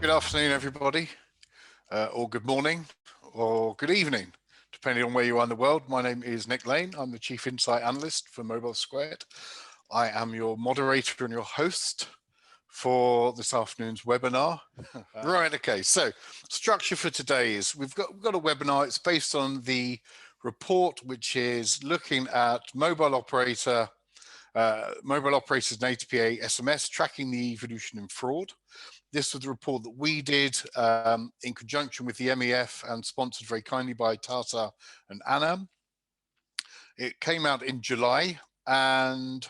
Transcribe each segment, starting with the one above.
Good afternoon, everybody, or good morning, or good evening, depending on where you are in the world. My name is Nick Lane. I'm the Chief Insight Analyst for Mobilesquared. I am your moderator and your host for this afternoon's webinar. Right, okay, so structure for today is we've got a webinar. It's based on the report, which is looking at mobile operators and A2P SMS, tracking the evolution in fraud. This was the report that we did in conjunction with the MEF and sponsored very kindly by Tata and Anam. It came out in July, and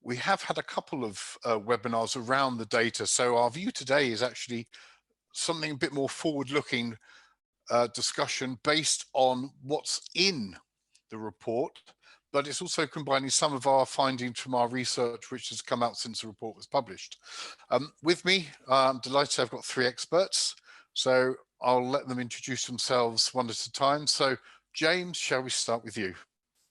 we have had a couple of webinars around the data. So our view today is actually something a bit more forward-looking discussion based on what's in the report, but it's also combining some of our findings from our research, which has come out since the report was published. With me, I'm delighted I've got three experts, so I'll let them introduce themselves one at a time. So James, shall we start with you?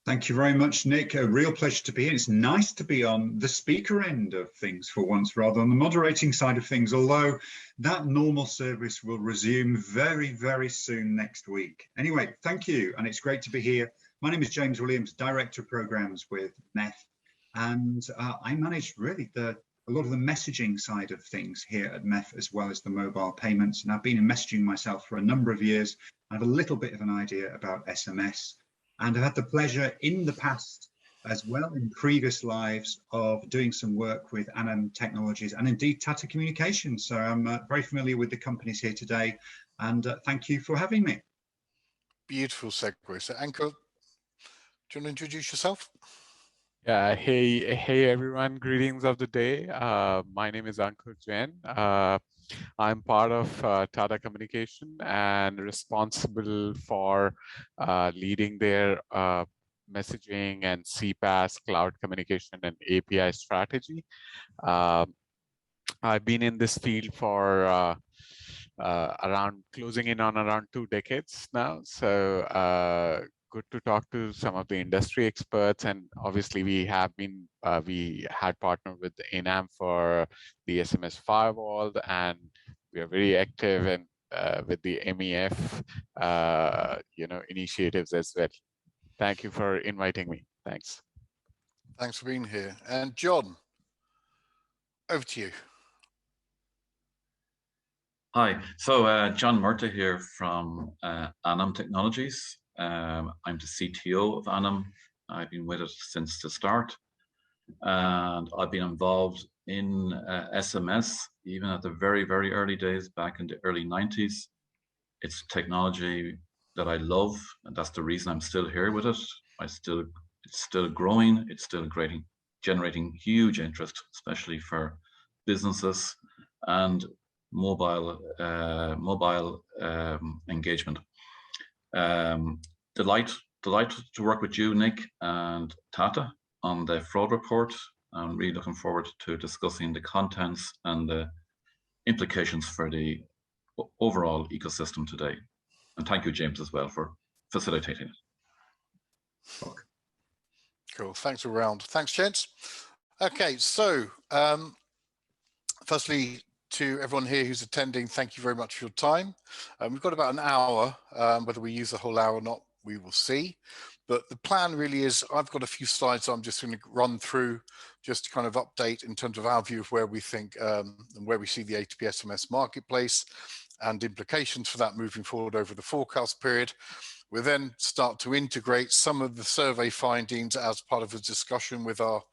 Thank you very much, Nick. A real pleasure to be here. It's nice to be on the speaker end of things for once, rather than the moderating side of things, although that normal service will resume very, very soon next week. Anyway, thank you, and it's great to be here. My name is James Williams, Director of Programs with MEF, and I manage really a lot of the messaging side of things here at MEF, as well as the mobile payments. And I've been in messaging myself for a number of years. I have a little bit of an idea about SMS. And I've had the pleasure in the past, as well in previous lives, of doing some work with Anam Technologies and indeed Tata Communications. So I'm very familiar with the companies here today, and thank you for having me. Beautiful segue. So Ankur, do you want to introduce yourself? Yeah, hey everyone, greetings of the day. My name is Ankur Jain. I'm part of Tata Communication and responsible for leading their messaging and CPaaS, cloud communication and API strategy. I've been in this field for closing in on around 2 decades now. So good to talk to some of the industry experts, and obviously we had partnered with Anam for the SMS firewall, and we are very active and with the MEF initiatives as well. Thank you for inviting me. Thanks. Thanks for being here. And John, over to you. Hi, so John Murtagh here from Anam Technologies. I'm the CTO of Anam. I've been with it since the start, and I've been involved in SMS even at the very, very early days back in the early 90s. It's technology that I love, and that's the reason I'm still here with it. It's still growing. It's still generating huge interest, especially for businesses and mobile engagement. Delight to work with you, Nick, and Tata on the fraud report. I'm really looking forward to discussing the contents and the implications for the overall ecosystem today. And thank you, James, as well for facilitating it. Okay. Cool, thanks all round. Thanks, gents. Okay, so firstly, to everyone here who's attending, thank you very much for your time. We've got about an hour. Whether we use the whole hour or not, we will see. But the plan really is, I've got a few slides I'm just going to run through just to kind of update in terms of our view of where we think and where we see the A2P SMS marketplace and implications for that moving forward over the forecast period. We'll then start to integrate some of the survey findings as part of a discussion with our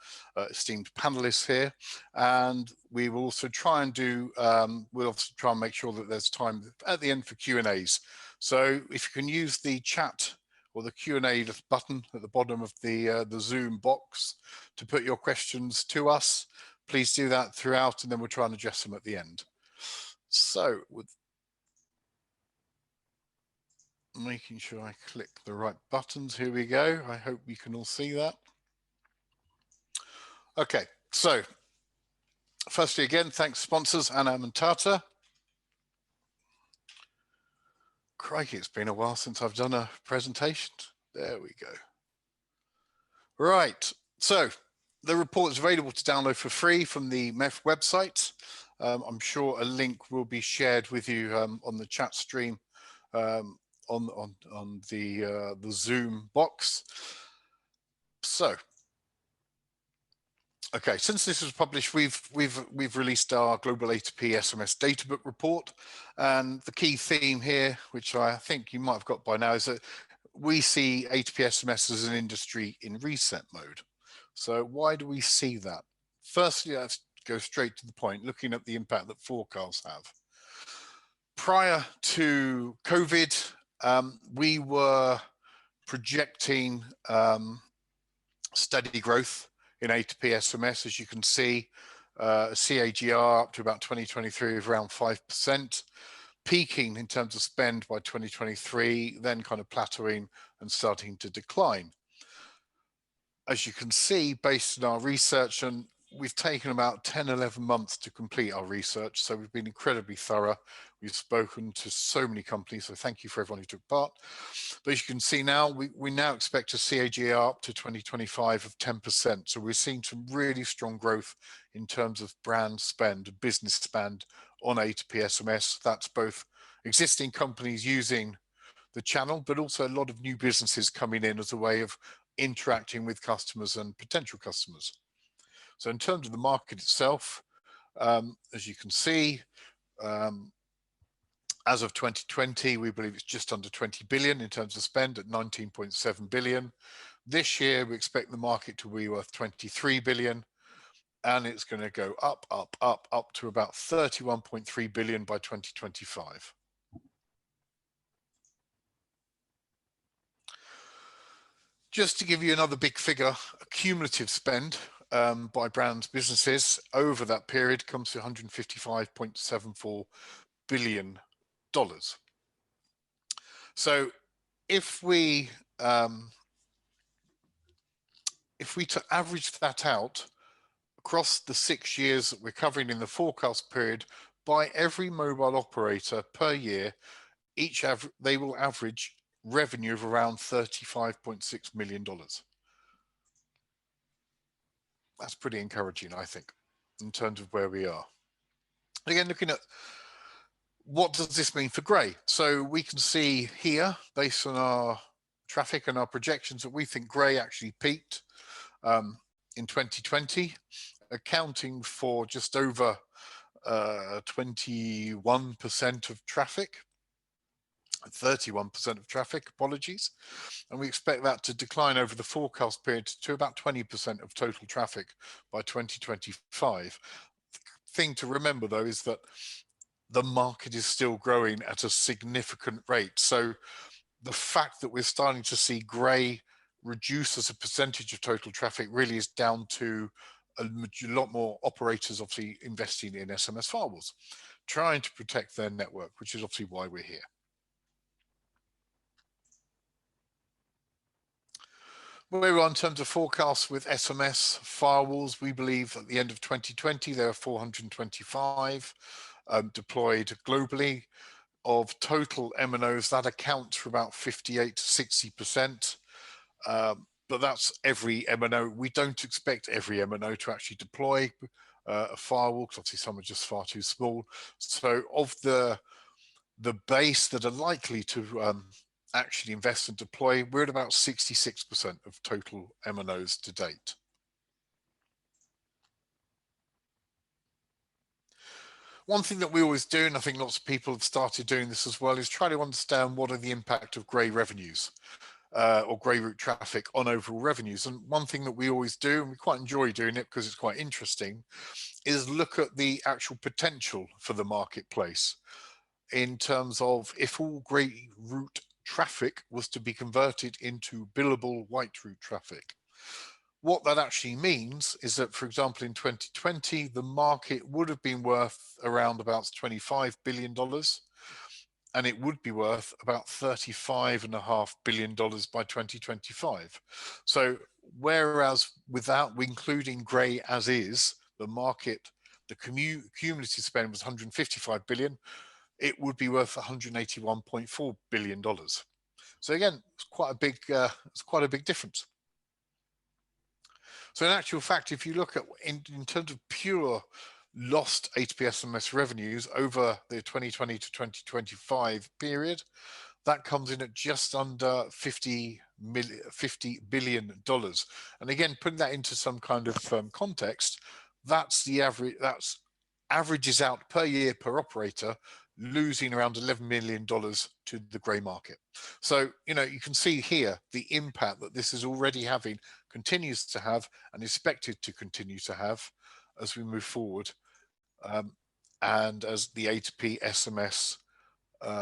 esteemed panelists here. And we will also try and we'll also try and make sure that there's time at the end for Q&As. So if you can use the chat or the Q&A button at the bottom of the Zoom box to put your questions to us, please do that throughout, and then we'll try and address them at the end. So with making sure I click the right buttons. Here we go. I hope you can all see that. Okay, so firstly, again, thanks sponsors Anam and Tata. Crikey, it's been a while since I've done a presentation. There we go. Right, so the report is available to download for free from the MEF website. I'm sure a link will be shared with you on the chat stream on the Zoom box. So, okay, since this was published, we've released our global A2P SMS data book report, and the key theme here, which I think you might have got by now, is that we see A2P SMS as an industry in reset mode. So why do we see that? Firstly, let's go straight to the point, looking at the impact that forecasts have. Prior to COVID, we were projecting steady growth in A2P SMS, as you can see, CAGR up to about 2023 of around 5%, peaking in terms of spend by 2023, then kind of plateauing and starting to decline. As you can see, based on our research, and we've taken about 10, 11 months to complete our research, so we've been incredibly thorough. We've spoken to so many companies, so thank you for everyone who took part. But as you can see now, we now expect a CAGR up to 2025 of 10%. So we're seeing some really strong growth in terms of brand spend, business spend on A2P SMS. That's both existing companies using the channel, but also a lot of new businesses coming in as a way of interacting with customers and potential customers. So in terms of the market itself, as you can see, as of 2020, we believe it's just under 20 billion in terms of spend at 19.7 billion. This year, we expect the market to be worth 23 billion, and it's going to go up to about 31.3 billion by 2025. Just to give you another big figure, cumulative spend by brands, businesses over that period comes to $155.74 billion. So if we to average that out across the 6 years that we're covering in the forecast period, by every mobile operator per year, they will average revenue of around $35.6 million. That's pretty encouraging, I think, in terms of where we are. Again, looking at what does this mean for Grey? So we can see here, based on our traffic and our projections, that we think Grey actually peaked in 2020, accounting for just over 21% of traffic. 31% of traffic, apologies, and we expect that to decline over the forecast period to about 20% of total traffic by 2025. The thing to remember, though, is that the market is still growing at a significant rate. So the fact that we're starting to see Grey reduce as a percentage of total traffic really is down to a lot more operators obviously investing in SMS firewalls, trying to protect their network, which is obviously why we're here. Where we are in terms of forecasts with SMS firewalls, we believe at the end of 2020, there are 425 deployed globally. Of total MNOs, that accounts for about 58 to 60%. But that's every MNO. We don't expect every MNO to actually deploy a firewall, because obviously some are just far too small. So of the base that are likely to actually invest and deploy, we're at about 66% of total MNOs to date. One thing that we always do, and I think lots of people have started doing this as well, is try to understand what are the impact of Grey revenues or Grey route traffic on overall revenues. And one thing that we always do, and we quite enjoy doing it because it's quite interesting, is look at the actual potential for the marketplace in terms of if all Grey route traffic was to be converted into billable white route traffic. What that actually means is that, for example, in 2020, the market would have been worth around about $25 billion, and it would be worth about $35.5 billion by 2025. So whereas without including Grey as is, the market, the cumulative spend was 155 billion, it would be worth $181.4 billion. So again, it's quite a big difference. So in actual fact, if you look at in terms of pure lost A2P SMS revenues over the 2020 to 2025 period, that comes in at just under $50 billion. And again, putting that into some kind of context, that's the average, that's averages out per year per operator, losing around $11 million to the grey market. So, you know, you can see here the impact that this is already having, continues to have, and is expected to continue to have as we move forward. And as the A2P SMS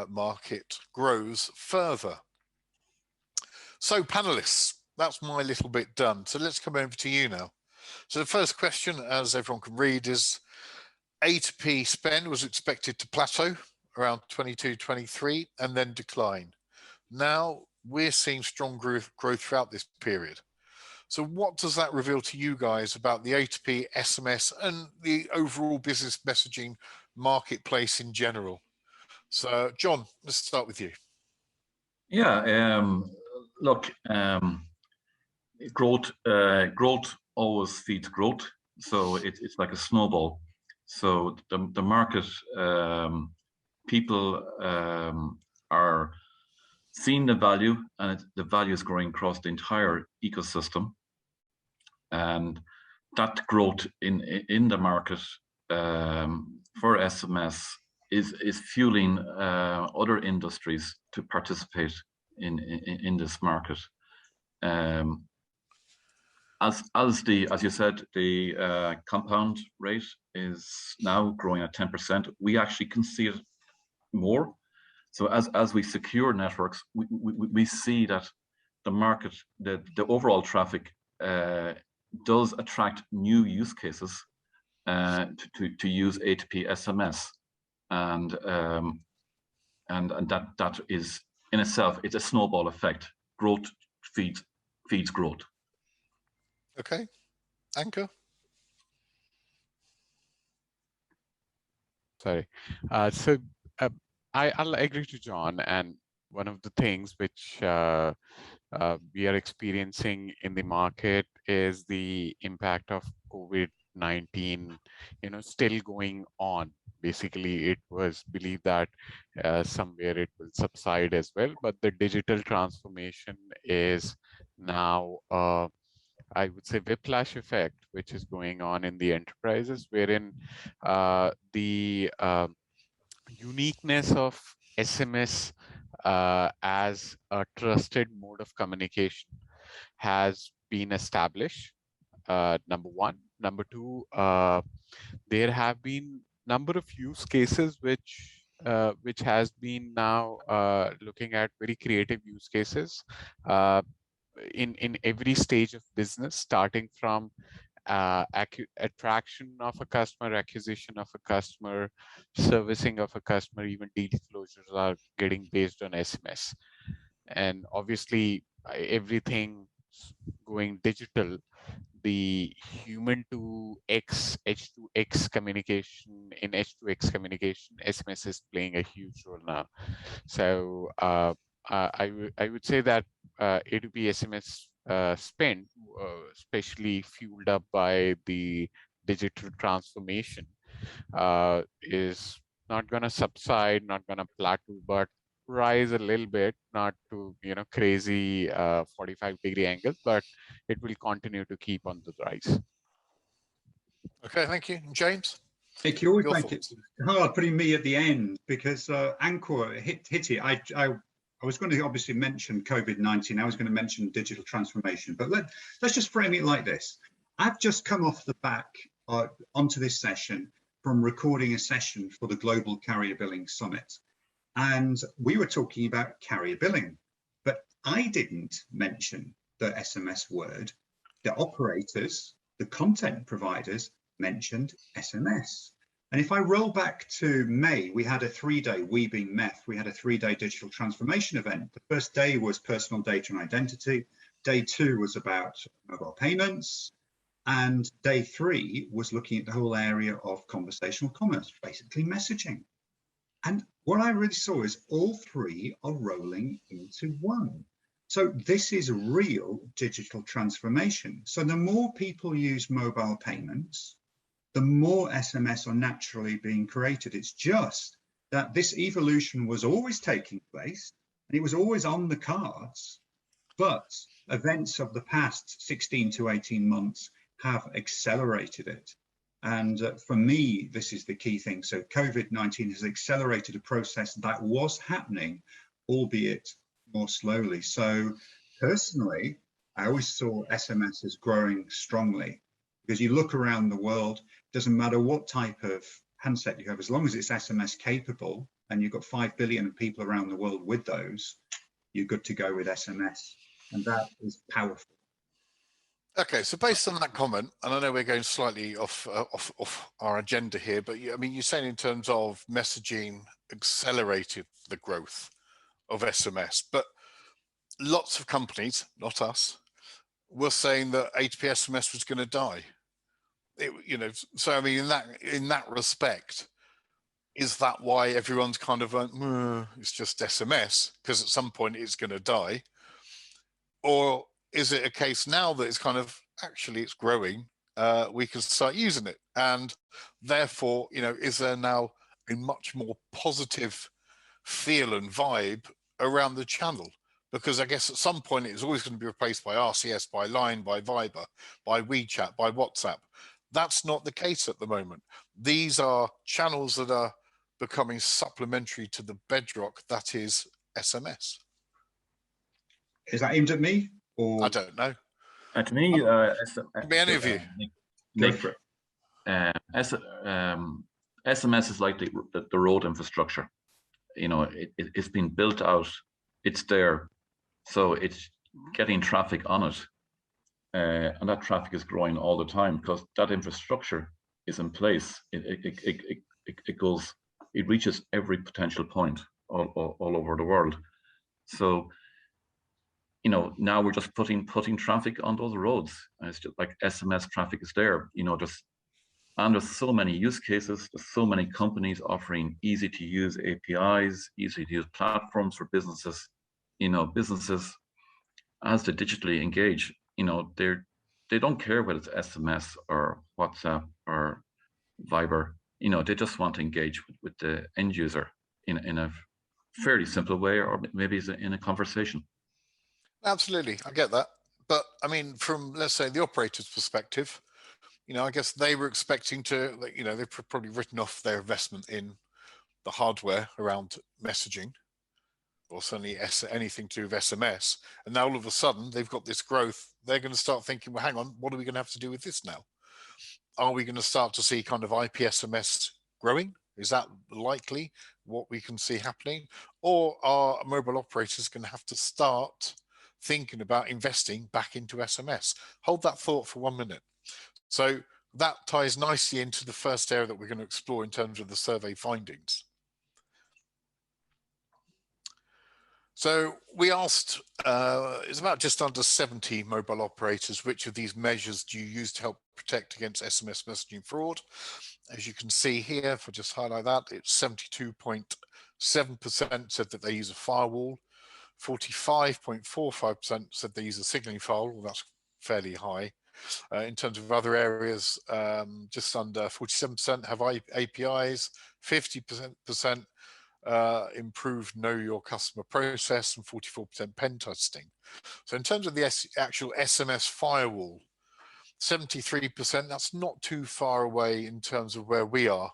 market grows further. So panelists, that's my little bit done. So let's come over to you now. So the first question, as everyone can read, is A2P spend was expected to plateau around 22, 23 and then decline. Now we're seeing strong growth throughout this period. So what does that reveal to you guys about the A2P SMS and the overall business messaging marketplace in general? So John, let's start with you. Yeah, look, growth always feeds growth. So it's like a snowball. So the market, people are seeing the value, and the value is growing across the entire ecosystem. And that growth in the market for SMS is fueling other industries to participate in this market. As you said, the compound rate is now growing at 10%. We actually can see it more. So as we secure networks, we see that the market, the overall traffic does attract new use cases to use A2P SMS, and that is in itself, it's a snowball effect. Growth feeds growth. Okay, Ankur. Sorry. I'll agree to John, and one of the things which we are experiencing in the market is the impact of COVID-19, still going on. Basically, it was believed that somewhere it will subside as well, but the digital transformation is now, I would say, whiplash effect, which is going on in the enterprises, wherein the uniqueness of SMS as a trusted mode of communication has been established, number one. Number two, there have been number of use cases which has been now looking at very creative use cases in every stage of business, starting from attraction of a customer, acquisition of a customer, servicing of a customer, even deal closures are getting based on SMS. And obviously, everything going digital, the human to X, H to X communication, in H to X communication, SMS is playing a huge role now. So I would say that A2P SMS spend, especially fueled up by the digital transformation, is not going to subside, not going to plateau, but rise a little bit, not to crazy 45-degree angles, but it will continue to keep on the rise. Okay, thank you. James? Nick, you always make it hard putting me at the end, because Ankur hit it. I was going to obviously mention COVID-19. I was going to mention digital transformation, but let's just frame it like this. I've just come off the back onto this session from recording a session for the Global Carrier Billing Summit. And we were talking about carrier billing, but I didn't mention the SMS word. The operators, the content providers mentioned SMS. And if I roll back to May, we had a 3-day, we being MEF, we had a 3-day digital transformation event. The first day was personal data and identity. Day 2 was about mobile payments. And day 3 was looking at the whole area of conversational commerce, basically messaging. And what I really saw is all 3 are rolling into one. So this is real digital transformation. So the more people use mobile payments, the more SMS are naturally being created. It's just that this evolution was always taking place and it was always on the cards, but events of the past 16 to 18 months have accelerated it. And for me, this is the key thing. So COVID-19 has accelerated a process that was happening, albeit more slowly. So personally, I always saw SMS as growing strongly, because you look around the world, doesn't matter what type of handset you have, as long as it's SMS capable, and you've got 5 billion people around the world with those, you're good to go with SMS. And that is powerful. Okay, so based on that comment, and I know we're going slightly off our agenda here, but I mean, you're saying in terms of messaging accelerated the growth of SMS, but lots of companies, not us, were saying that A2P SMS was going to die. So I mean, in that respect, is that why everyone's kind of like, it's just SMS because at some point it's going to die, or is it a case now that it's kind of actually it's growing, we can start using it, and therefore, is there now a much more positive feel and vibe around the channel? Because I guess at some point it's always going to be replaced by RCS, by Line, by Viber, by WeChat, by WhatsApp. That's not the case at the moment. These are channels that are becoming supplementary to the bedrock that is SMS. Is that aimed at me? Or I don't know. To me, Be any of you. Nick, SMS is like the road infrastructure. It's been built out. It's there, so it's getting traffic on it, and that traffic is growing all the time because that infrastructure is in place. It goes. It reaches every potential point all over the world. So, now we're just putting traffic on those roads, and it's just like SMS traffic is there. There's so many use cases. There's so many companies offering easy to use APIs, easy to use platforms for businesses. Businesses, as they digitally engage, they don't care whether it's SMS or WhatsApp or Viber. They just want to engage with the end user in a fairly simple way, or maybe in a conversation. Absolutely, I get that. But I mean, from, let's say, the operator's perspective, I guess they were expecting to, they've probably written off their investment in the hardware around messaging, or certainly anything to do with SMS. And now all of a sudden they've got this growth. They're going to start thinking, well, hang on, what are we going to have to do with this now? Are we going to start to see kind of IP SMS growing? Is that likely what we can see happening? Or are mobile operators going to have to start thinking about investing back into SMS? Hold that thought for 1 minute. So that ties nicely into the first area that we're going to explore in terms of the survey findings. So we asked, it's about just under 70 mobile operators, which of these measures do you use to help protect against SMS messaging fraud? As you can see here, if I just highlight that, it's 72.7% said that they use a firewall, 45.45% said they use a signaling firewall. Well, that's fairly high. In terms of other areas, just under 47% have APIs, 50% improved know your customer process, and 44% pen testing. So in terms of the actual SMS firewall, 73%, that's not too far away in terms of where we are,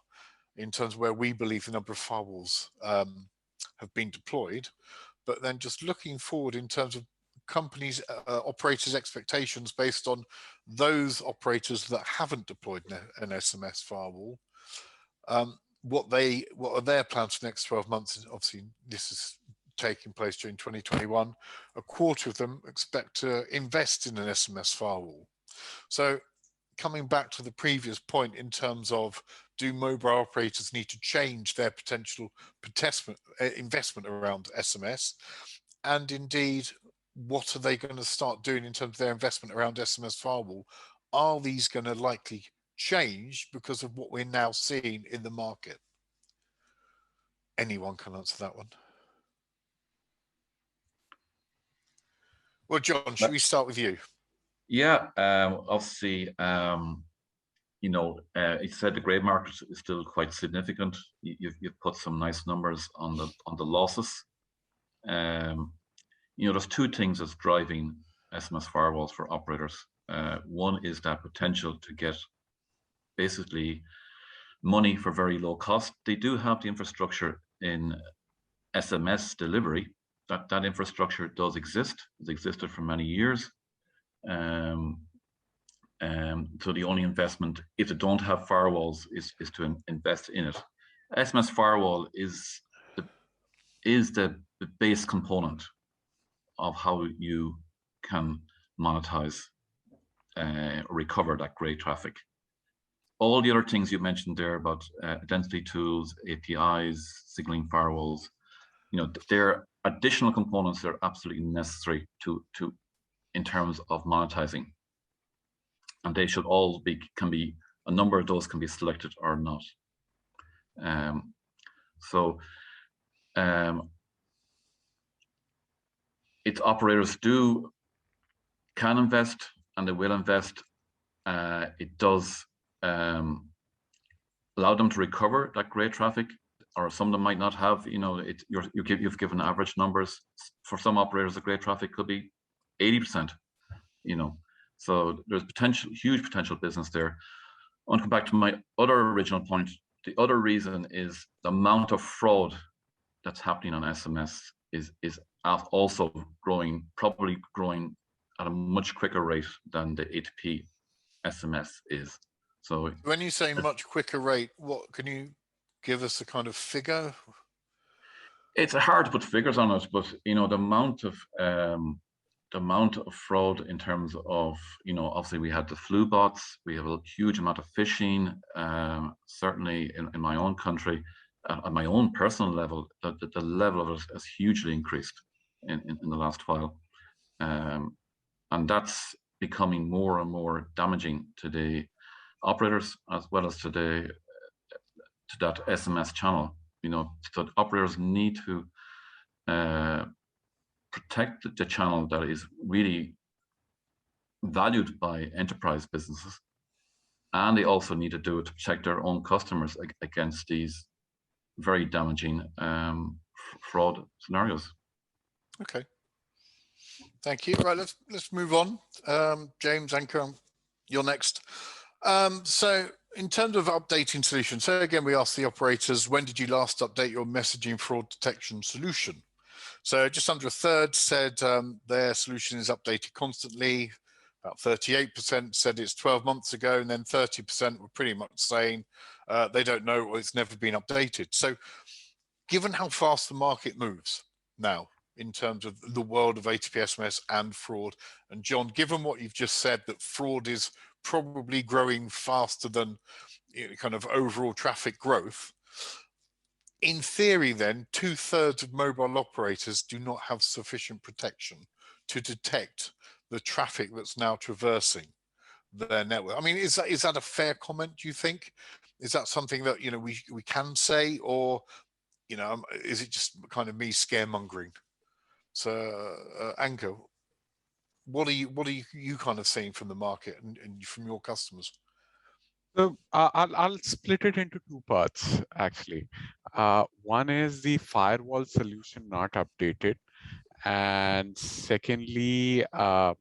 in terms of where we believe the number of firewalls have been deployed. But then just looking forward in terms of companies, operators' expectations based on those operators that haven't deployed an SMS firewall, what are their plans for the next 12 months? And obviously, this is taking place during 2021. A quarter of them expect to invest in an SMS firewall. So coming back to the previous point in terms of, do mobile operators need to change their potential investment around SMS? And indeed, what are they going to start doing in terms of their investment around SMS firewall? Are these going to likely change because of what we're now seeing in the market? Anyone can answer that one. Well, John, should we start with you? Yeah, obviously, you said the grey market is still quite significant. You've put some nice numbers on the losses. There's two things that's driving SMS firewalls for operators. One is that potential to get basically money for very low cost. They do have the infrastructure in SMS delivery. That infrastructure does exist. It's existed for many years. So the only investment, if they don't have firewalls, is to invest in it. SMS firewall is the base component of how you can monetize or recover that grey traffic. All the other things you mentioned there about identity tools, APIs, signaling firewalls, they're additional components that are absolutely necessary to in terms of monetizing. And they should all a number of those can be selected or not. Its operators can invest, and they will invest. It does allow them to recover that grey traffic, or some of them might not have. You've given average numbers. For some operators, the grey traffic could be 80%. So there's huge potential business there. I want to come back to my other original point. The other reason is the amount of fraud that's happening on SMS is also probably growing at a much quicker rate than the A2P SMS is. So when you say much quicker rate, what can you give us a kind of figure? It's hard to put figures on it, but the amount of fraud in terms of, obviously we had the flu bots, we have a huge amount of phishing, certainly in my own country, at my own personal level, the level of it has hugely increased in the last while. And that's becoming more and more damaging to the operators as well as to that SMS channel. So operators need to protect the channel that is really valued by enterprise businesses, and they also need to do it to protect their own customers against these very damaging fraud scenarios. Okay, thank you. Right, let's move on. James, Ankur, you're next. So in terms of updating solutions, so again, we asked the operators, when did you last update your messaging fraud detection solution? So just under a third said their solution is updated constantly. About 38% said it's 12 months ago, and then 30% were pretty much saying they don't know, or it's never been updated. So given how fast the market moves now in terms of the world of A2P SMS and fraud, and John, given what you've just said, that fraud is probably growing faster than kind of overall traffic growth, in theory then 2/3 of mobile operators do not have sufficient protection to detect the traffic that's now traversing their network. I mean, is that a fair comment, do you think? Is that something that we can say, or is it just kind of me scaremongering? So Ankur, what are you kind of seeing from the market and from your customers? So I'll split it into two parts, actually. One is the firewall solution not updated, and secondly, as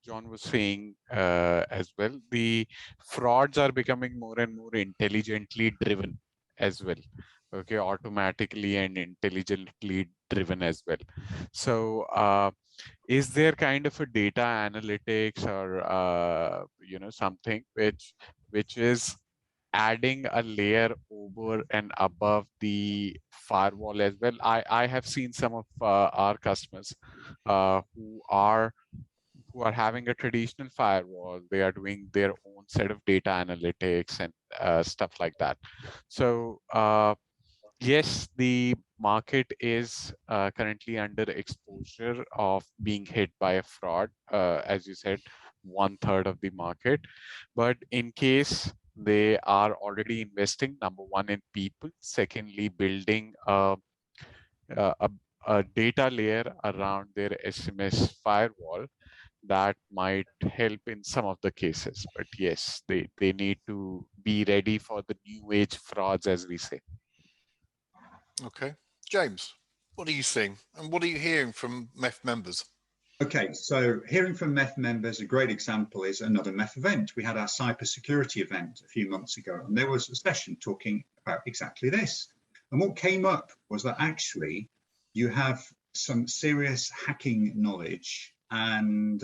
John was saying as well, the frauds are becoming more and more intelligently driven as well. Okay, automatically and intelligently driven as well. So is there kind of a data analytics or something which is adding a layer over and above the firewall as well? I have seen some of our customers who are having a traditional firewall. They are doing their own set of data analytics and stuff like that. So yes, the market is currently under exposure of being hit by a fraud, as you said, 1/3 of the market. But in case they are already investing, number one, in people, secondly, building a data layer around their SMS firewall, that might help in some of the cases. But yes, they need to be ready for the new age frauds, as we say. Okay. James, what are you seeing and what are you hearing from MEF members? Okay, so hearing from MEF members, a great example is another MEF event. We had our cybersecurity event a few months ago, and there was a session talking about exactly this. And what came up was that actually you have some serious hacking knowledge and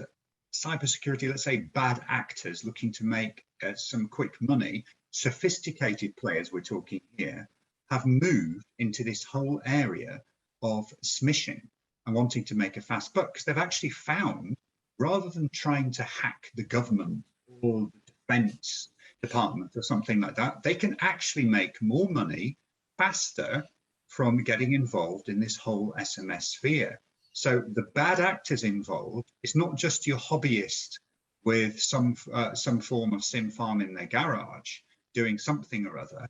cybersecurity, let's say bad actors looking to make some quick money, sophisticated players we're talking here, have moved into this whole area of smishing and wanting to make a fast buck, because they've actually found, rather than trying to hack the government or the defense department or something like that, they can actually make more money faster from getting involved in this whole SMS sphere. So the bad actors involved, it's not just your hobbyist with some form of sim farm in their garage doing something or other.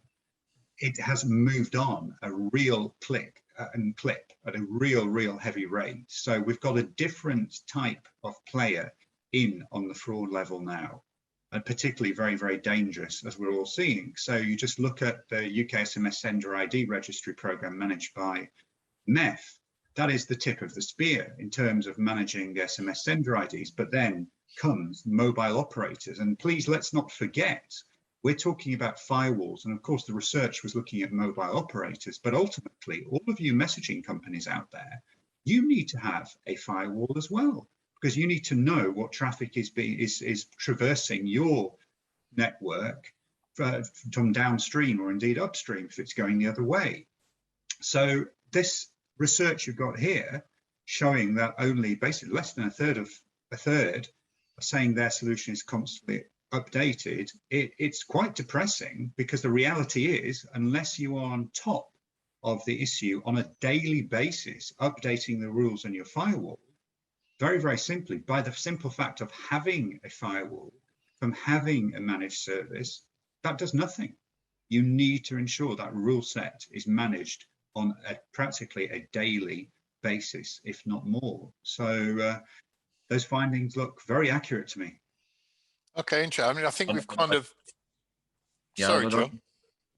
It has moved on a real clip at a real heavy rate. So we've got a different type of player in on the fraud level now, and particularly very dangerous, as we're all seeing. So you just look at the UK SMS Sender ID registry program managed by MEF. That is the tip of the spear in terms of managing the SMS sender IDs, but then comes mobile operators. And please, let's not forget, we're talking about firewalls, and of course the research was looking at mobile operators, but ultimately all of you messaging companies out there, you need to have a firewall as well, because you need to know what traffic is traversing your network from downstream or indeed upstream if it's going the other way. So this research you've got here showing that only basically less than a third are saying their solution is constantly updated, it's quite depressing, because the reality is, unless you are on top of the issue on a daily basis, updating the rules on your firewall, very simply, by the simple fact of having a firewall, from having a managed service, that does nothing. You need to ensure that rule set is managed on practically a daily basis, if not more. So those findings look very accurate to me. Okay, interesting. I mean, I think we've kind of. Yeah, Sorry, John.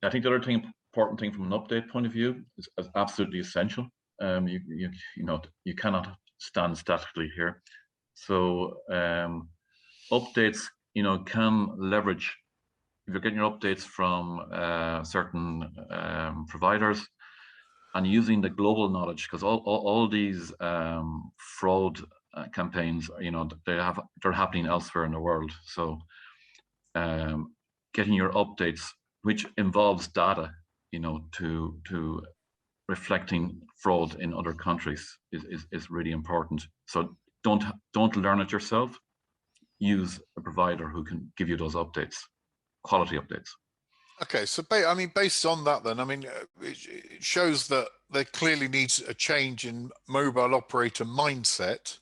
I think the other important thing from an update point of view is absolutely essential. You cannot stand statically here. So updates, can leverage. If you're getting your updates from certain providers and using the global knowledge, because all these fraud campaigns, they're happening elsewhere in the world. So getting your updates, which involves data, to reflecting fraud in other countries is really important. So don't learn it yourself. Use a provider who can give you those updates, quality updates. Okay, so I mean, based on that, then, I mean, it shows that there clearly needs a change in mobile operator mindset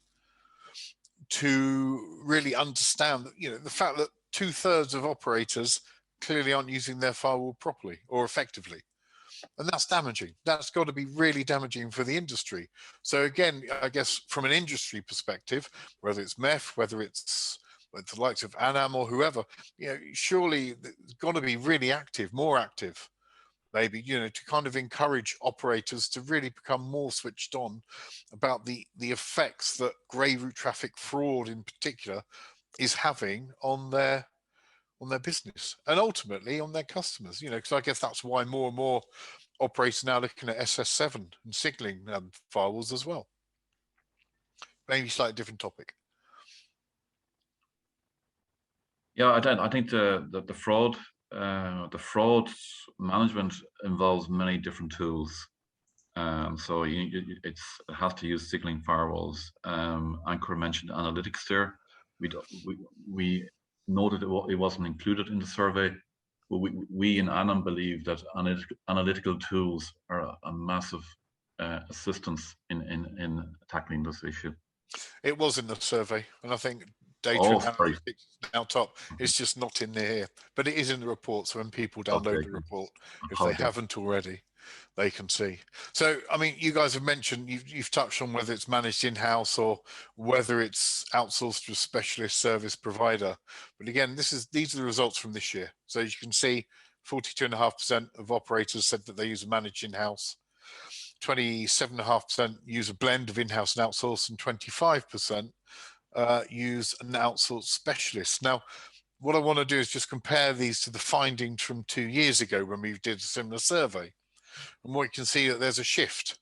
to really understand, the fact that 2/3 of operators clearly aren't using their firewall properly or effectively. And that's damaging. That's got to be really damaging for the industry. So again, I guess from an industry perspective, whether it's MEF, whether it's the likes of Anam or whoever, surely it's got to be really active, more active, maybe, to kind of encourage operators to really become more switched on about the effects that grey route traffic fraud in particular is having on their business and ultimately on their customers, because I guess that's why more and more operators now looking at SS7 and signaling firewalls as well. Maybe slightly different topic. Yeah, I think the fraud management involves many different tools. So it has to use signaling firewalls. Ankur mentioned analytics there. We noted it wasn't included in the survey. But we in Anam believe that analytical tools are a massive assistance in tackling this issue. It was in the survey, and I think data and analytics is now top. It's just not in here, but it is in the report. So when people download the report, if they haven't already, can see. So, I mean, you guys have mentioned, you've touched on whether it's managed in-house or whether it's outsourced to a specialist service provider. But again, these are the results from this year. So as you can see, 42.5% of operators said that they use a managed in-house. 27.5% use a blend of in-house and outsourced, and 25% use an outsourced specialist. Now, what I want to do is just compare these to the findings from 2 years ago when we did a similar survey. And what you can see that there's a shift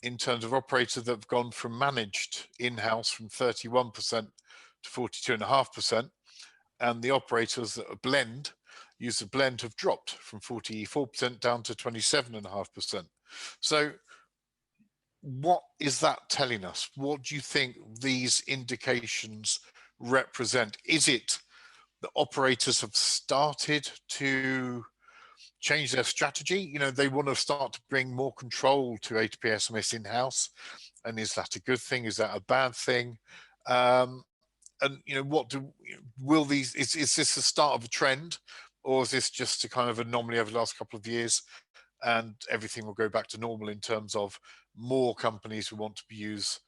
in terms of operators that have gone from managed in-house from 31% to 42.5%, and the operators that are blend, use a blend, have dropped from 44% down to 27.5%. So what is that telling us? What do you think these indications represent? Is it that operators have started to change their strategy? You know, they want to start to bring more control to A2P SMS in-house. And is that a good thing? Is that a bad thing? And, you know, is this the start of a trend, or is this just a kind of anomaly over the last couple of years, and everything will go back to normal in terms of more companies who want to use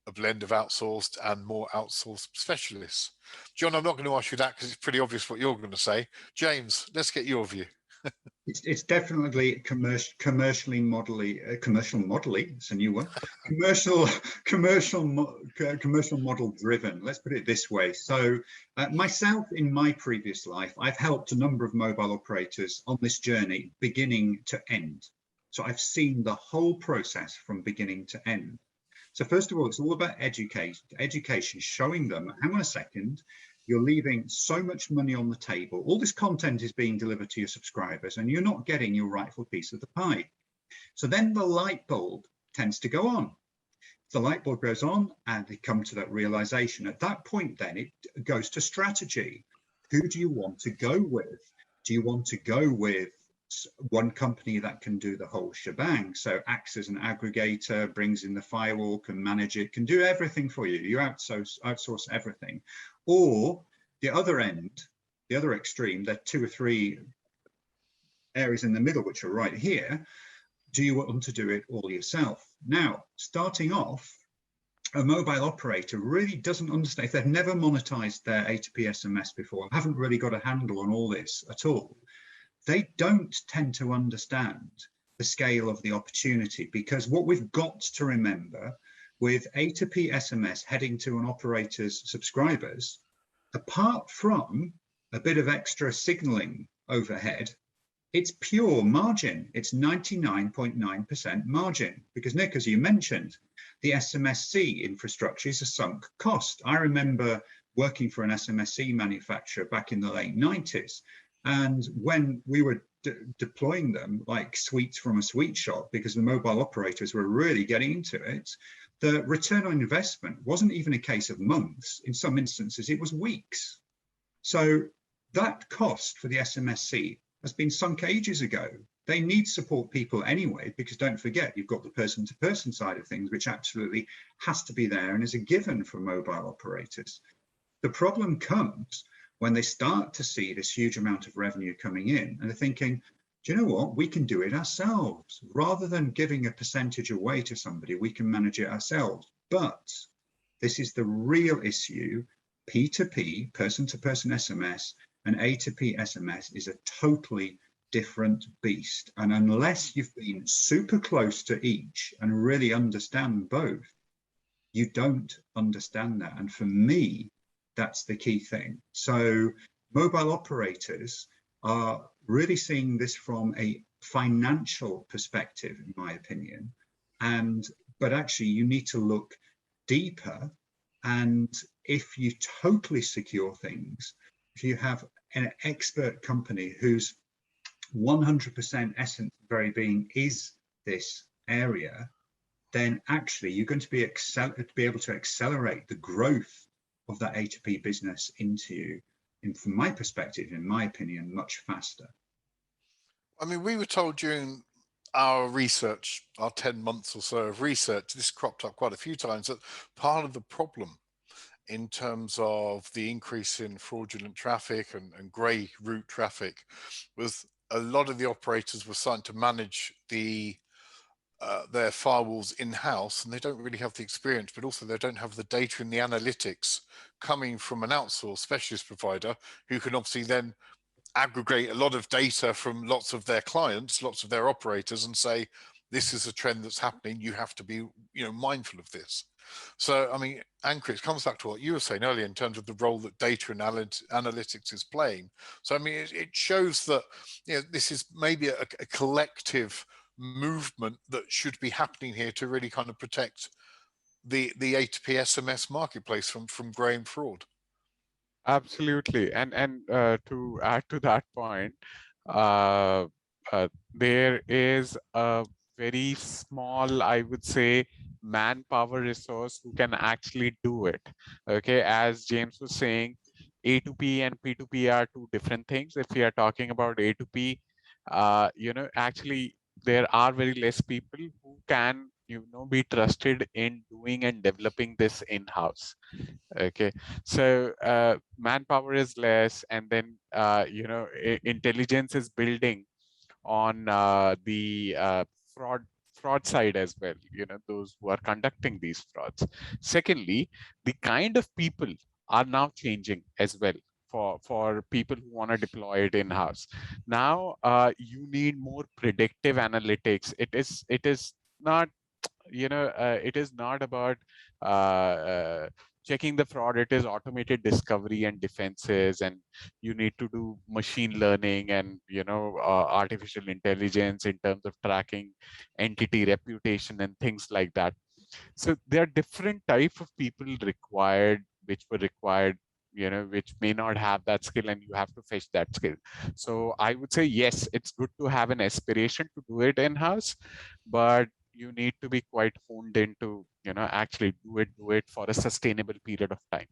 a blend of outsourced and more outsourced specialists? John, I'm not going to ask you that because it's pretty obvious what you're going to say. James, let's get your view. It's definitely commercially modelly. It's a new one. Commercial model driven. Let's put it this way. So, myself, in my previous life, I've helped a number of mobile operators on this journey, beginning to end. So I've seen the whole process from beginning to end. So first of all, it's all about education, showing them, hang on a second, you're leaving so much money on the table. All this content is being delivered to your subscribers and you're not getting your rightful piece of the pie. So then the light bulb tends to go on. The light bulb goes on and they come to that realization. At that point, then it goes to strategy. Who do you want to go with? Do you want to go with one company that can do the whole shebang, so acts as an aggregator, brings in the firewall, can manage it, can do everything for you, you outsource everything? Or the other end, the other extreme, there are 2 or 3 areas in the middle which are right here. Do you want to do it all yourself? Now, starting off, a mobile operator really doesn't understand, if they've never monetized their A2P SMS before, haven't really got a handle on all this at all, they don't tend to understand the scale of the opportunity, because what we've got to remember with A2P SMS heading to an operator's subscribers, apart from a bit of extra signaling overhead, it's pure margin. It's 99.9% margin, because Nick, as you mentioned, the SMSC infrastructure is a sunk cost. I remember working for an SMSC manufacturer back in the late 90s. And when we were deploying them like sweets from a sweet shop, because the mobile operators were really getting into it, the return on investment wasn't even a case of months. In some instances, it was weeks. So that cost for the SMSC has been sunk ages ago. They need support people anyway, because don't forget, you've got the person-to-person side of things, which absolutely has to be there and is a given for mobile operators. The problem comes when they start to see this huge amount of revenue coming in and they're thinking, do you know what, we can do it ourselves. Rather than giving a percentage away to somebody, we can manage it ourselves. But this is the real issue. P2P, person-to-person SMS, and A2P SMS is a totally different beast. And unless you've been super close to each and really understand both, you don't understand that. And for me, that's the key thing. So mobile operators are really seeing this from a financial perspective, in my opinion. But actually, you need to look deeper. And if you totally secure things, if you have an expert company whose 100% essence of very being is this area, then actually you're going to be able to accelerate the growth of that A2P business into you, from my perspective, in my opinion, much faster. I mean, we were told during our research, our 10 months or so of research, this cropped up quite a few times, that part of the problem in terms of the increase in fraudulent traffic and grey route traffic was a lot of the operators were starting to manage their firewalls in-house, and they don't really have the experience, but also they don't have the data and the analytics coming from an outsourced specialist provider who can obviously then aggregate a lot of data from lots of their clients, lots of their operators, and say, this is a trend that's happening. You have to be, mindful of this. So, I mean, Ankur, it comes back to what you were saying earlier in terms of the role that data and analytics is playing. So, I mean, it shows that, this is maybe a collective movement that should be happening here to really kind of protect the A2P SMS marketplace from growing fraud. Absolutely, and to add to that point, uh, there is a very small, I would say, manpower resource who can actually do it. Okay, as James was saying, A2P and P2P are two different things. If we are talking about A2P, actually there are very less people who can, be trusted in doing and developing this in-house. Okay, so manpower is less, and then intelligence is building on the fraud side as well, those who are conducting these frauds. Secondly, the kind of people are now changing as well for people who want to deploy it in-house. Now you need more predictive analytics. It is not, it is not about checking the fraud. It is automated discovery and defenses, and you need to do machine learning and artificial intelligence in terms of tracking entity reputation and things like that. So there are different type of people required, which were required, which may not have that skill, and you have to fetch that skill. So I would say, yes, it's good to have an aspiration to do it in-house, but you need to be quite honed into, actually do it for a sustainable period of time.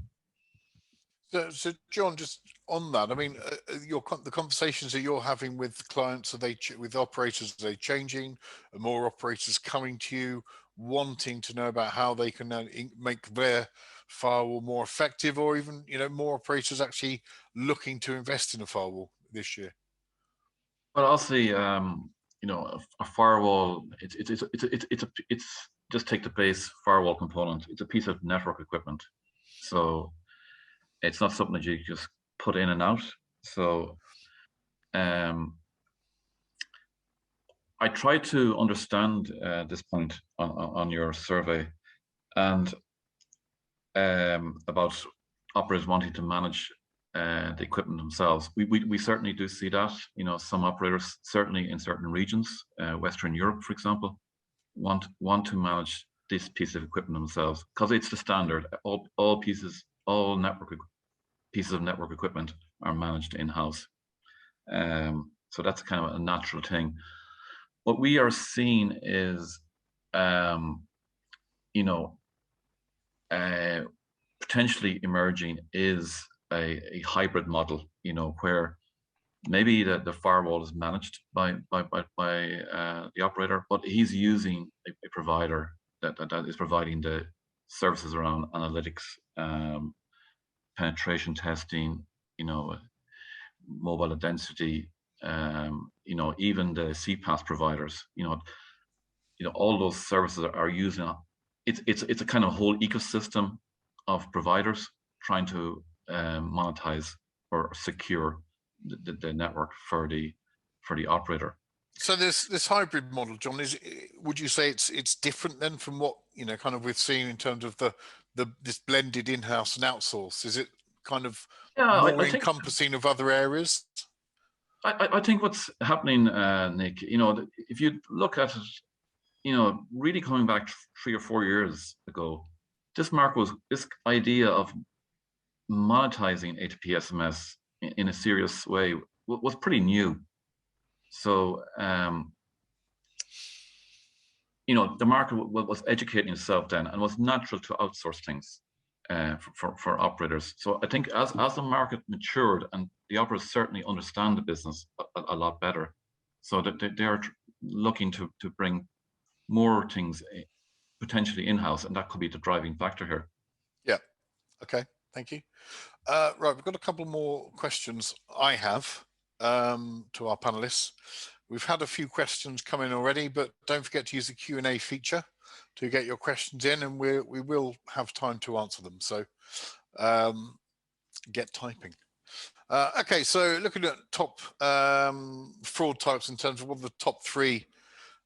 So John, just on that, I mean, the conversations that you're having with clients, with operators, are they changing? Are more operators coming to you, wanting to know about how they can make their firewall more effective, or even, more operators actually looking to invest in a firewall this year? Well, I'll say, a firewall, it's just take the base firewall component. It's a piece of network equipment. So it's not something that you just put in and out. So I tried to understand this point on your survey, and about operators wanting to manage the equipment themselves. We certainly do see that. Some operators, certainly in certain regions, Western Europe, for example, want to manage this piece of equipment themselves because it's the standard. All pieces of network equipment are managed in-house. So that's kind of a natural thing. What we are seeing is, potentially emerging is a hybrid model, where maybe the firewall is managed by the operator, but he's using a provider that is providing the services around analytics, penetration testing, mobile identity, even the CPaaS providers, all those services are using. It's a kind of whole ecosystem of providers trying to monetize or secure the network for the operator. So this hybrid model, John, would you say it's different then from what kind of we've seen in terms of this blended in-house and outsource? Is it kind of more encompassing of other areas? I think what's happening, Nick, if you look at it, really coming back 3 or 4 years ago, this idea of monetizing A2P SMS in a serious way was pretty new. So, the market was educating itself then, and was natural to outsource things for operators. So I think as the market matured, and the operators certainly understand the business a lot better, so that they are looking to bring more things potentially in-house, and that could be the driving factor here. Yeah. Okay. Thank you. Right, we've got a couple more questions I have. to our panelists. We've had a few questions come in already, but don't forget to use the Q&A feature to get your questions in, and we will have time to answer them. So get typing. Okay, so looking at top fraud types in terms of what are the top 3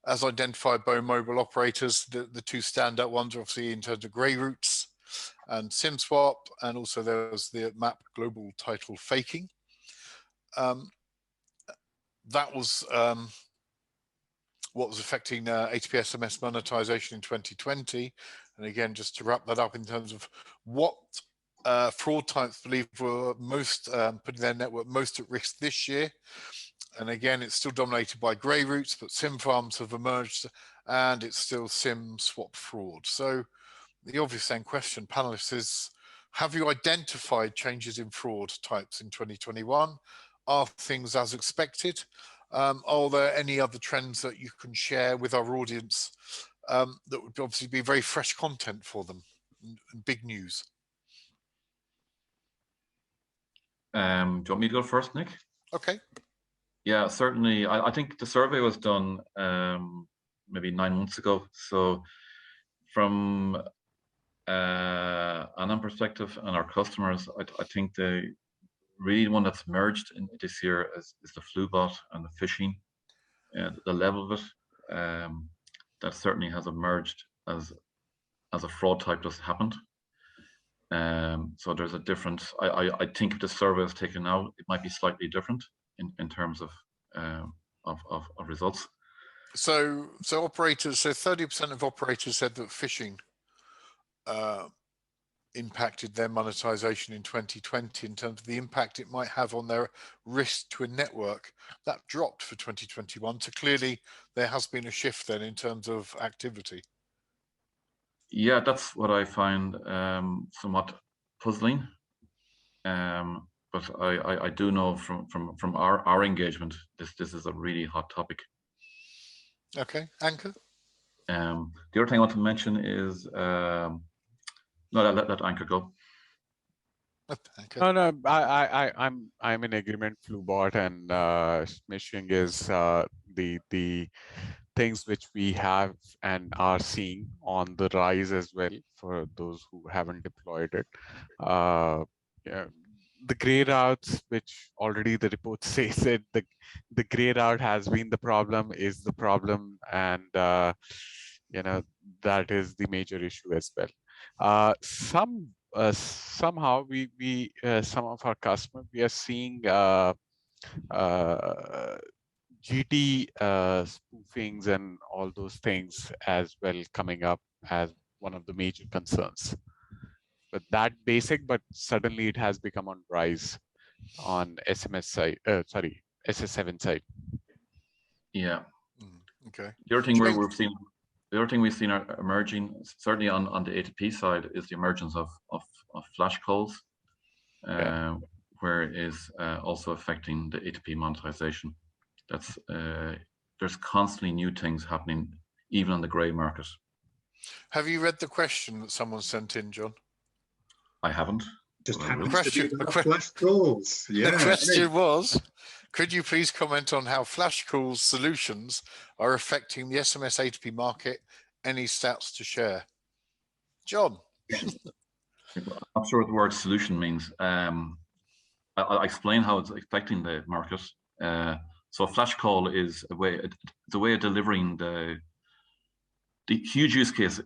as identified by mobile operators. The 2 standout ones are obviously in terms of grey routes and SIM swap, and also there's the MAP global title faking. That was what was affecting A2P SMS monetization in 2020. And again, just to wrap that up in terms of what fraud types believe were most putting their network most at risk this year. And again, it's still dominated by grey routes, but SIM farms have emerged, and it's still SIM swap fraud. So the obvious then question, panelists, is have you identified changes in fraud types in 2021? Are things as expected? Are there any other trends that you can share with our audience that would obviously be very fresh content for them and big news? Do you want me to go first, Nick? Okay. Yeah, certainly. I think the survey was done maybe 9 months ago. So from Anam perspective and our customers, I think the really one that's emerged in this year is the flu bot and the phishing. The level of it, that certainly has emerged as a fraud type that's happened. So there's a difference. I think if the survey is taken out, it might be slightly different in terms of results. So operators, so 30% of operators said that phishing impacted their monetization in 2020 in terms of the impact it might have on their risk to a network. That dropped for 2021. So clearly there has been a shift then in terms of activity. Yeah, that's what I find somewhat puzzling. But I do know from our engagement, this is a really hot topic. Okay, Ankur. The other thing I want to mention is no, let Ankur go. No, I'm in agreement. Flubot and smishing is the things which we have and are seeing on the rise as well for those who haven't deployed it. Yeah, the gray routes, which already the report says that the gray route has been the problem, is the problem, and you know, that is the major issue as well. Somehow we some of our customers, we are seeing GT spoofings and all those things as well coming up as one of the major concerns. But that basic, but suddenly it has become on rise on SMS side, sorry, SS7 side. Yeah. Okay. The other thing we've seen emerging, certainly on the A2P side, is the emergence of flash calls, where it is also affecting the A2P monetization. That's there's constantly new things happening, even on the grey market. Have you read the question that someone sent in, John? I haven't. Just happens question, to be about flash calls. Yeah. The question was, could you please comment on how flash calls solutions are affecting the SMS A2P market? Any stats to share? John? I'm not sure what the word solution means. I'll explain how it's affecting the market. So a flash call is a way of delivering the huge use case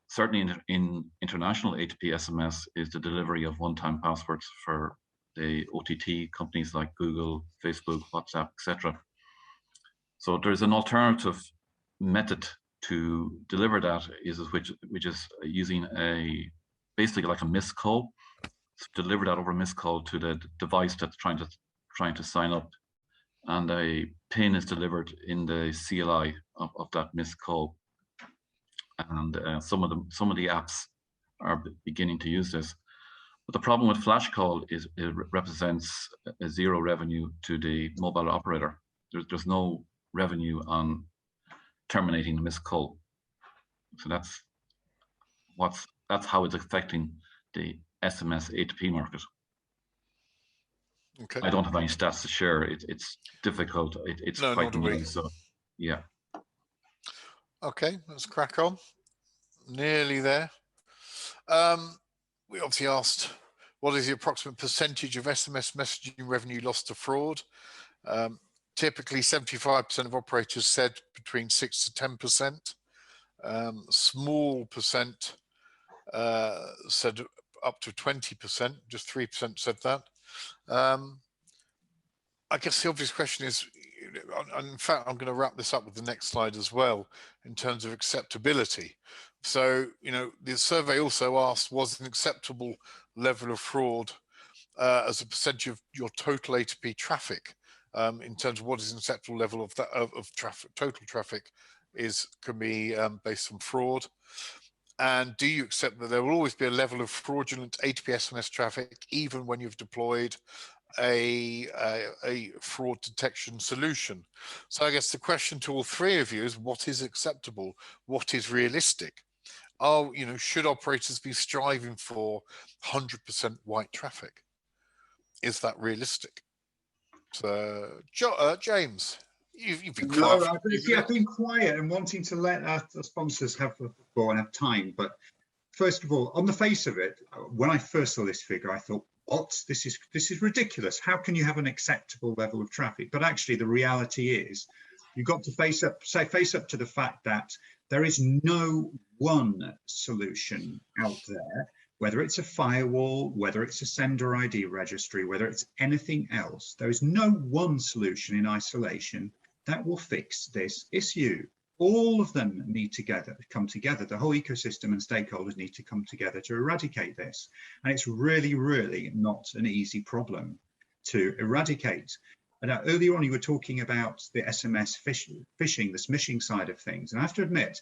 certainly in international A2P SMS is the delivery of one-time passwords for the OTT companies like Google, Facebook, WhatsApp, etc. So there's an alternative method to deliver that, which is using basically like a missed call. So deliver that over a missed call to the device that's trying to sign up, and a PIN is delivered in the CLI of that missed call. And some of the apps are beginning to use this. But the problem with flash call is it represents a zero revenue to the mobile operator. There's no revenue on terminating the missed call. So that's how it's affecting the SMS A2P market. Okay. I don't have any stats to share. It's difficult. It's No, quite nor do we. new. So, yeah. Okay, let's crack on. Nearly there. We obviously asked, what is the approximate percentage of SMS messaging revenue lost to fraud? Typically, 75% of operators said between 6 to 10%. Small percent said up to 20%. Just 3% said that. I guess the obvious question is, in fact, I'm going to wrap this up with the next slide as well, in terms of acceptability. So, the survey also asked, was an acceptable level of fraud as a percentage of your total A2P traffic, in terms of what is an acceptable level of that of traffic, total traffic can be based on fraud. And do you accept that there will always be a level of fraudulent A2P SMS traffic, even when you've deployed a fraud detection solution? So I guess the question to all three of you is, what is acceptable? What is realistic? Should operators be striving for 100% white traffic? Is that realistic? So, James, you've been quiet. No, I've been quiet and wanting to let our sponsors have the floor and have time. But first of all, on the face of it, when I first saw this figure, I thought, what? This is ridiculous. How can you have an acceptable level of traffic? But actually, the reality is, you've got to face up to the fact that there is no one solution out there, whether it's a firewall, whether it's a sender ID registry, whether it's anything else. There is no one solution in isolation that will fix this issue. All of them need to come together. The whole ecosystem and stakeholders need to come together to eradicate this. And it's really, really not an easy problem to eradicate. And earlier on, you were talking about the SMS phishing, the smishing side of things. And I have to admit,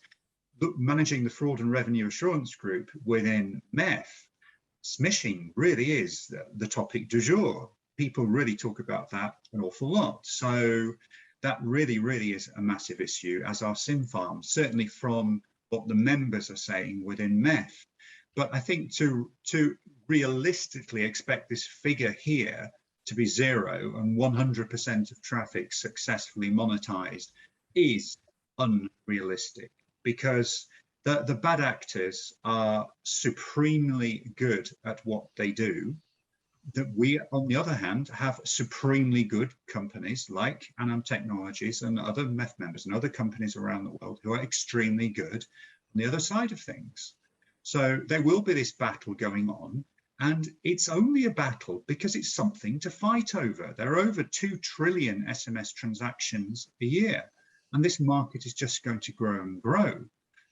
managing the fraud and revenue assurance group within MEF, smishing really is the topic du jour. People really talk about that an awful lot. So that really, really is a massive issue, as are SIM farms, certainly from what the members are saying within MEF. But I think to realistically expect this figure here to be 0 and 100% of traffic successfully monetized is unrealistic, because the bad actors are supremely good at what they do. That we, on the other hand, have supremely good companies like Anam Technologies and other MEF members and other companies around the world who are extremely good on the other side of things. So there will be this battle going on, and it's only a battle because it's something to fight over. There are over 2 trillion SMS transactions a year, and this market is just going to grow and grow.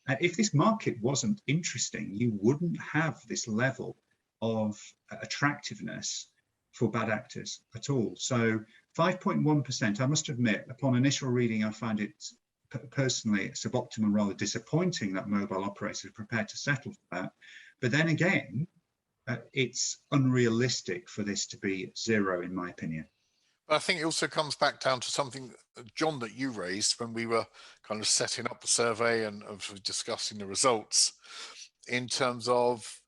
And if this market wasn't interesting, you wouldn't have this level of attractiveness for bad actors at all. So 5.1%, I must admit, upon initial reading, I find it personally suboptimal and rather disappointing that mobile operators are prepared to settle for that. But then again, it's unrealistic for this to be 0, in my opinion. But I think it also comes back down to something, John, that you raised when we were kind of setting up the survey and discussing the results, in terms of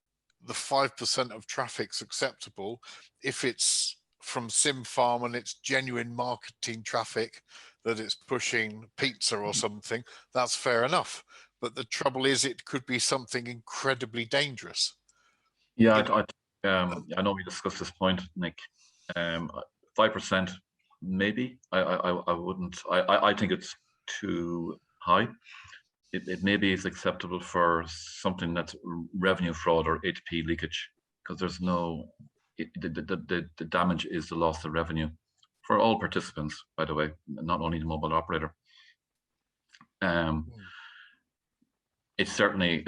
the 5% of traffic's acceptable. If it's from SIM farm and it's genuine marketing traffic, that it's pushing pizza or something, that's fair enough. But the trouble is, it could be something incredibly dangerous. Yeah, I know we discussed this point, Nick. 5%, maybe. I wouldn't. I think it's too high. It maybe is acceptable for something that's revenue fraud or A2P leakage, because there's no, the damage is the loss of revenue for all participants, by the way, not only the mobile operator. It's certainly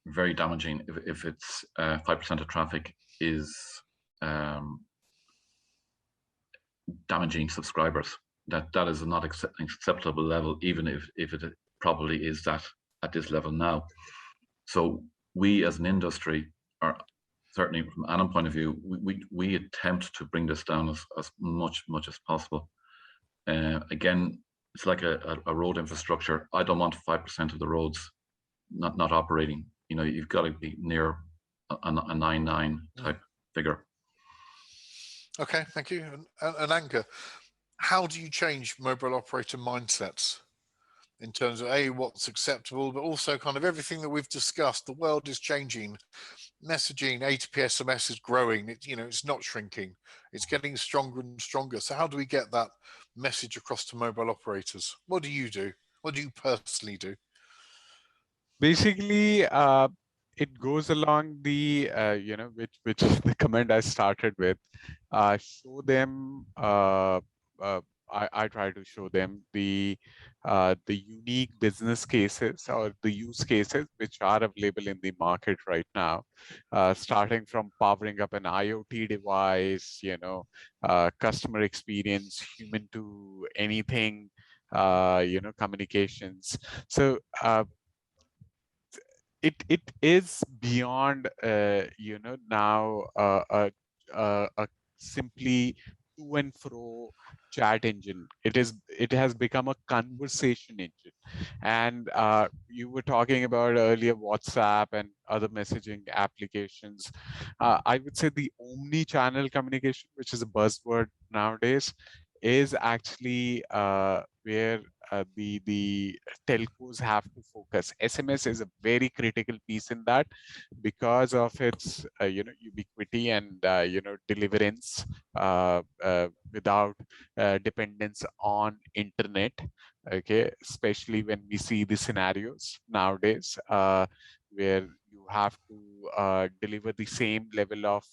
very damaging if it's 5% of traffic is damaging subscribers. That is not acceptable level, even if it probably is that at this level now. So we as an industry, are certainly from Anam point of view, we attempt to bring this down as much as possible. Again, it's like a road infrastructure. I don't want 5% of the roads not operating. You've got to be near a 9.9 type figure. Okay, thank you. And Ankur, how do you change mobile operator mindsets in terms of what's acceptable, but also kind of everything that we've discussed? The world is changing. Messaging, A2P SMS is growing. It's not shrinking. It's getting stronger and stronger. So how do we get that message across to mobile operators? What do you do? What do you personally do? Basically, it goes along the which is the comment I started with. Show them. I try to show them the unique business cases or the use cases which are available in the market right now, starting from powering up an IoT device, customer experience, human to anything, communications. So it is beyond now a simply to and fro chat engine. It has become a conversation engine. And you were talking about earlier WhatsApp and other messaging applications. I would say the omni-channel communication, which is a buzzword nowadays, is actually where the telcos have to focus. SMS is a very critical piece in that because of its ubiquity and deliverance without dependence on internet. Okay, especially when we see the scenarios nowadays where you have to deliver the same level of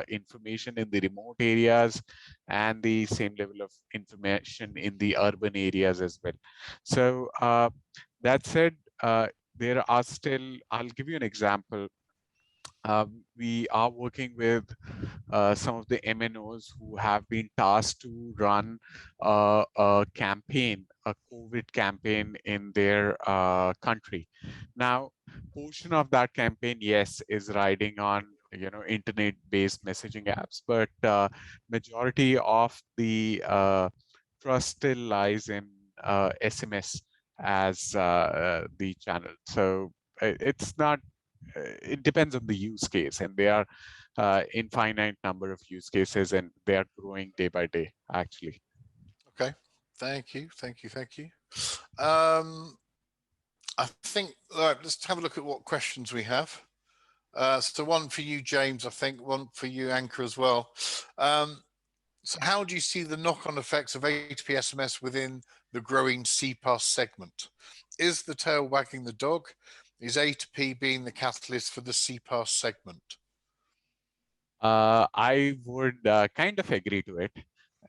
information in the remote areas and the same level of information in the urban areas as well. So that said, there are still, I'll give you an example. We are working with some of the MNOs who have been tasked to run a campaign, a COVID campaign in their country. Now, portion of that campaign, yes, is riding on internet-based messaging apps, but majority of the trust still lies in SMS as the channel. So it's not. It depends on the use case, and there are infinite number of use cases, and they are growing day by day, actually. Okay, thank you. I think, let's have a look at what questions we have. So one for you, James, I think, one for you, Ankur, as well. So how do you see the knock-on effects of A2P SMS within the growing CPaaS segment? Is the tail wagging the dog? Is A2P being the catalyst for the CPaaS segment? I would kind of agree to it.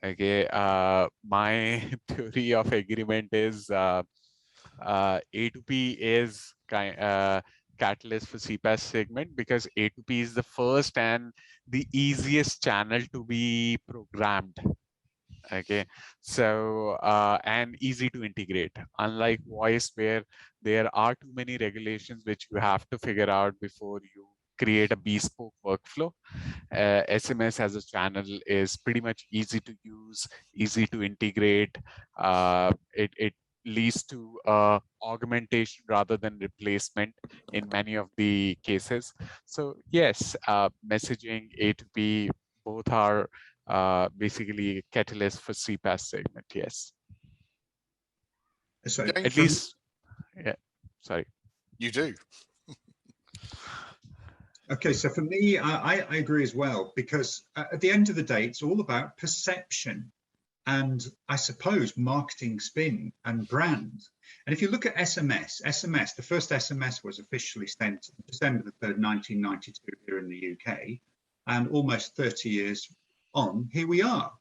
Okay, my theory of agreement is A2P is catalyst for CPaaS segment because A2P is the first and the easiest channel to be programmed. Okay, so and easy to integrate, unlike voice where there are too many regulations which you have to figure out before you create a bespoke workflow. SMS as a channel is pretty much easy to use, easy to integrate. It leads to augmentation rather than replacement in many of the cases. So yes, messaging, A2P, both are basically catalyst for CPaaS segment. Yes. So at least, yeah. Sorry. You do. Okay, so for me, I agree as well, because at the end of the day, it's all about perception and I suppose marketing spin and brand. And if you look at SMS, the first SMS was officially sent December the 3rd, 1992 here in the UK, and almost 30 years on, here we are.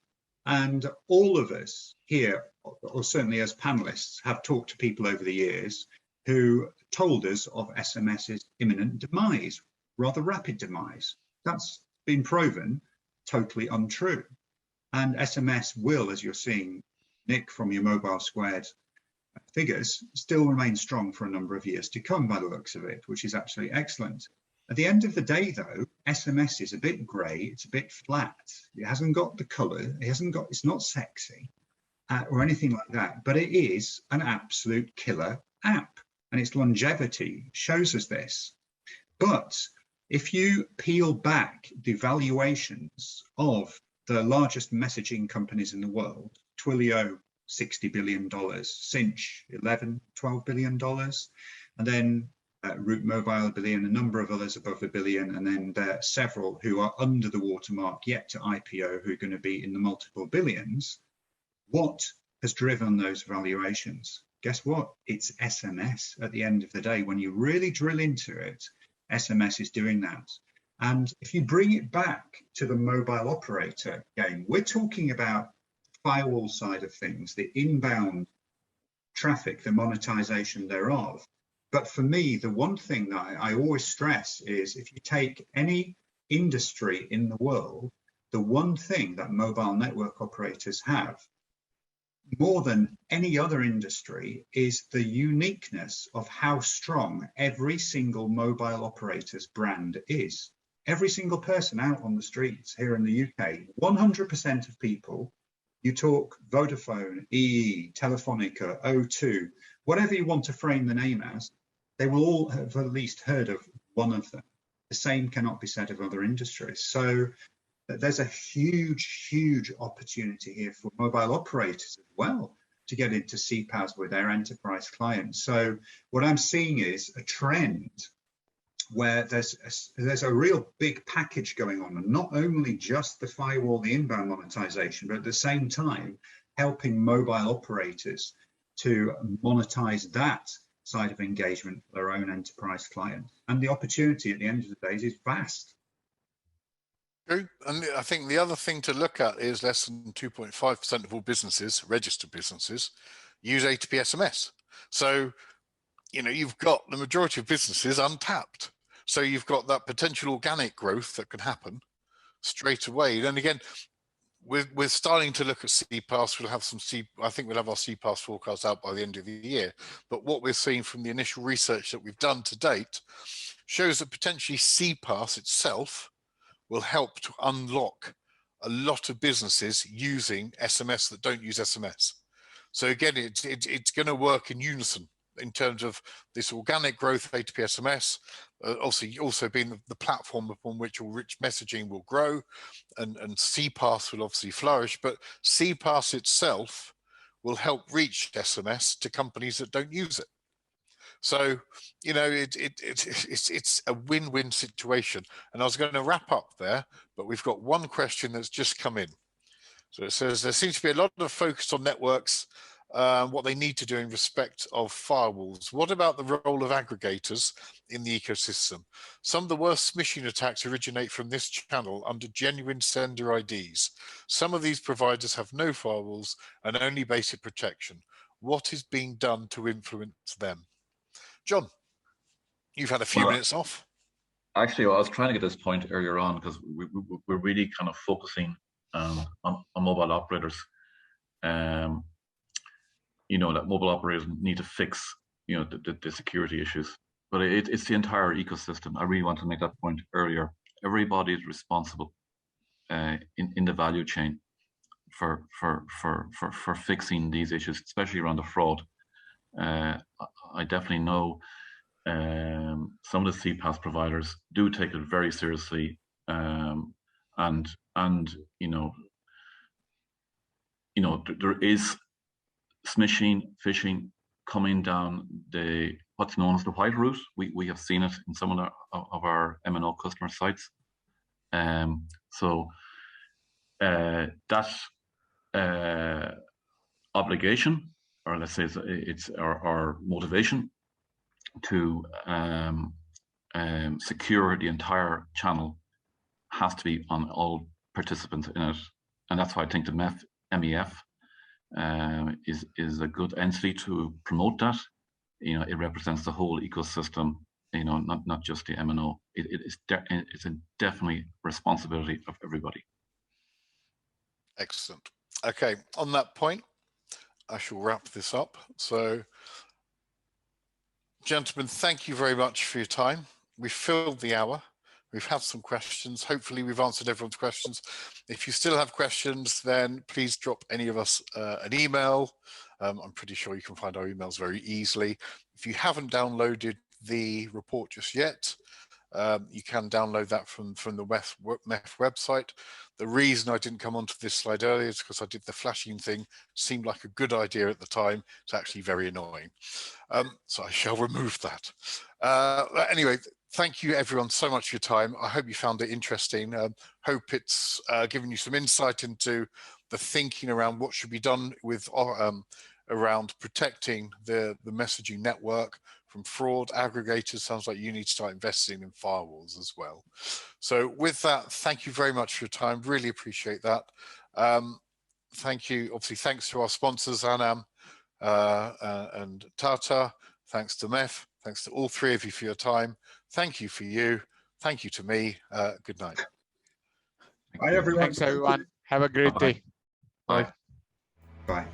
And all of us here, or certainly as panelists, have talked to people over the years who told us of SMS's imminent demise, rather rapid demise. That's been proven totally untrue. And SMS will, as you're seeing, Nick, from your Mobilesquared figures, still remain strong for a number of years to come by the looks of it, which is absolutely excellent. At the end of the day, though, SMS is a bit grey, it's a bit flat. It hasn't got the colour, it's not sexy or anything like that, but it is an absolute killer app, and its longevity shows us this. But if you peel back the valuations of the largest messaging companies in the world, Twilio, $60 billion, Cinch, $11–12 billion, and then Root Mobile, $1 billion, a number of others above $1 billion, and then there are several who are under the watermark yet to IPO who are going to be in the multiple billions. What has driven those valuations? Guess what? It's SMS at the end of the day. When you really drill into it, SMS is doing that. And if you bring it back to the mobile operator game, we're talking about firewall side of things, the inbound traffic, the monetization thereof. But for me, the one thing that I always stress is if you take any industry in the world, the one thing that mobile network operators have more than any other industry is the uniqueness of how strong every single mobile operator's brand is. Every single person out on the streets here in the UK, 100% of people, you talk Vodafone, EE, Telefonica, O2, whatever you want to frame the name as, they will all have at least heard of one of them. The same cannot be said of other industries. So there's a huge, huge opportunity here for mobile operators as well to get into CPaaS with their enterprise clients. So what I'm seeing is a trend where there's a real big package going on, and not only just the firewall, the inbound monetization, but at the same time helping mobile operators to monetize that side of engagement for their own enterprise clients. And the opportunity at the end of the day is vast. True. And I think the other thing to look at is less than 2.5% of all businesses, registered businesses, use A2P SMS. So, you know, you've got the majority of businesses untapped. So you've got that potential organic growth that can happen straight away. Then again, we're starting to look at CPaaS. We'll have I think we'll have our CPaaS forecast out by the end of the year. But what we're seeing from the initial research that we've done to date shows that potentially CPaaS itself will help to unlock a lot of businesses using SMS that don't use SMS. So again, it's going to work in unison in terms of this organic growth of A2P SMS, also being the platform upon which all rich messaging will grow, and CPaaS will obviously flourish, but CPaaS itself will help reach SMS to companies that don't use it. So, you know, it's a win-win situation. And I was going to wrap up there, but we've got one question that's just come in. So it says, there seems to be a lot of focus on networks, what they need to do in respect of firewalls. What about the role of aggregators in the ecosystem? Some of the worst smishing attacks originate from this channel under genuine sender IDs. Some of these providers have no firewalls and only basic protection. What is being done to influence them? John, you've had a few minutes off. Actually, I was trying to get this point earlier on because we're really kind of focusing on mobile operators. You know, that mobile operators need to fix, you know, the security issues, but it's the entire ecosystem. I really want to make that point earlier. Everybody is responsible in the value chain for fixing these issues, especially around the fraud. I definitely know some of the CPaaS providers do take it very seriously, and you know there is smishing, phishing coming down what's known as the white route. We have seen it in some of our MNO customer sites. So that obligation, or let's say it's our motivation to secure the entire channel has to be on all participants in it, and that's why I think the MEF is a good entity to promote that. You know, it represents the whole ecosystem. You know, not just the MNO. It's a definitely responsibility of everybody. Excellent. Okay, on that point, I shall wrap this up. So, gentlemen, thank you very much for your time. We've filled the hour. We've had some questions. Hopefully we've answered everyone's questions. If you still have questions, then please drop any of us an email. I'm pretty sure you can find our emails very easily. If you haven't downloaded the report just yet, You can download that from the MEF website. The reason I didn't come onto this slide earlier is because I did the flashing thing. Seemed like a good idea at the time. It's actually very annoying. So I shall remove that. Anyway, thank you everyone so much for your time. I hope you found it interesting. Hope it's given you some insight into the thinking around what should be done with around protecting the messaging network from fraud. Aggregators, sounds like you need to start investing in firewalls as well. So with that, thank you very much for your time. Really appreciate that. Thank you. Obviously, thanks to our sponsors, Anam and Tata. Thanks to MEF. Thanks to all three of you for your time. Thank you for you. Thank you to me. Good night. Bye, everyone. Thanks, everyone. Have a great day. Bye. Bye.